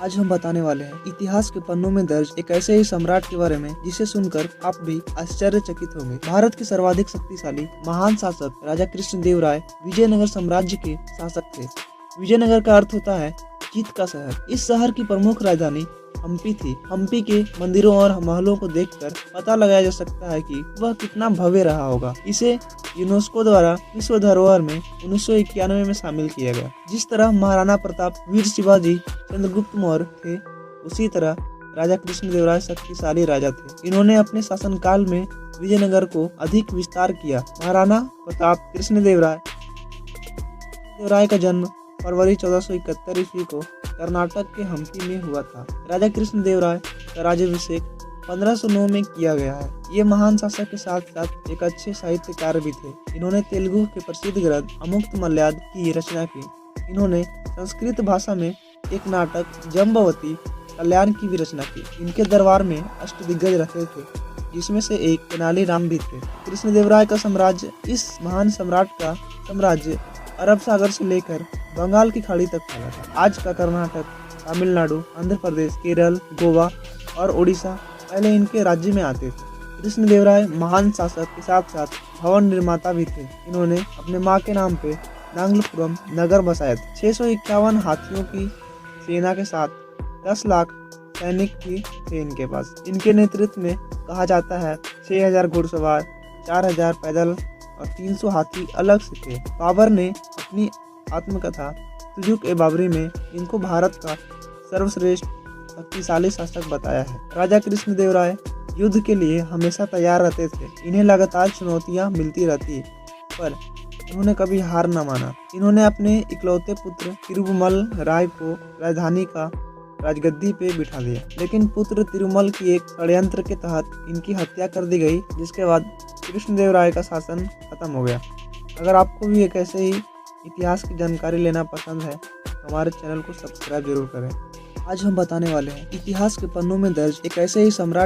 आज हम बताने वाले हैं इतिहास के पन्नों में दर्ज एक ऐसे ही सम्राट के बारे में जिसे सुनकर आप भी आश्चर्यचकित होंगे। भारत के सर्वाधिक शक्तिशाली महान शासक राजा कृष्णदेव राय विजयनगर साम्राज्य के शासक थे। विजयनगर का अर्थ होता है जीत का शहर। इस शहर की प्रमुख राजधानी हम्पी थी। हम्पी के मंदिरों और महलों को देखकर पता लगाया जा सकता है कि वह कितना भव्य रहा होगा। इसे यूनेस्को द्वारा विश्व धरोहर में 1991 में शामिल किया गया। जिस तरह महाराणा प्रताप, वीर शिवाजी, चंद्रगुप्त मौर्य थे, उसी तरह राजा कृष्णदेव राय शक्तिशाली राजा थे। इन्होंने अपने शासनकाल में विजयनगर को अधिक विस्तार किया। महाराणा प्रताप कृष्णदेव राय का जन्म फरवरी 1471 ईस्वी को कर्नाटक के हम्पी में हुआ था। राजा कृष्णदेव राय का राज्याभिषेक 1509 में किया गया है। ये महान शासक के साथ साथ एक अच्छे साहित्यकार भी थे। इन्होंने तेलुगु के प्रसिद्ध ग्रंथ अमुक्तमाल्याद की रचना की। इन्होंने संस्कृत भाषा में एक नाटक जम्बवती कल्याण की भी रचना की। इनके दरबार में अष्टदिग्गज रहते थे, जिसमें से एक तेनालीराम भी थे। कृष्णदेव राय का साम्राज्य, इस महान सम्राट का साम्राज्य अरब सागर से लेकर बंगाल की खाड़ी तक फैला था। आज का कर्नाटक, तमिलनाडु, आंध्र प्रदेश, केरल, गोवा और उड़ीसा पहले इनके राज्य में आते थे। कृष्णदेव राय महान शासक के साथ साथ भवन निर्माता भी थे। इन्होंने अपने मां के नाम पे नांगलपुरम नगर बसाया था। 651 हाथियों की सेना के साथ 10 लाख सैनिक भी थे इनके पास। इनके नेतृत्व में कहा जाता है 6000 घुड़सवार, 4000 पैदल और 300 हाथी अलग से थे। बाबर ने अपनी आत्मकथा तुजुक-ए-बाबरी में इनको भारत का सर्वश्रेष्ठ शक्तिशाली शासक बताया है। राजा कृष्णदेव राय युद्ध के लिए हमेशा तैयार रहते थे। इन्हें लगातार चुनौतियां मिलती रहती, पर उन्होंने कभी हार न माना। इन्होंने अपने इकलौते पुत्र तिरुमल राय को राजधानी का राजगद्दी पे बिठा दिया, लेकिन पुत्र तिरुमल की एक षड्यंत्र के तहत इनकी हत्या कर दी गई, जिसके बाद कृष्णदेव राय का शासन खत्म हो गया। अगर आपको भी एक ऐसे ही इतिहास की जानकारी लेना पसंद है तो हमारे चैनल को सब्सक्राइब जरूर करें। आज हम बताने वाले हैं इतिहास के पन्नों में दर्ज एक ऐसे ही सम्राट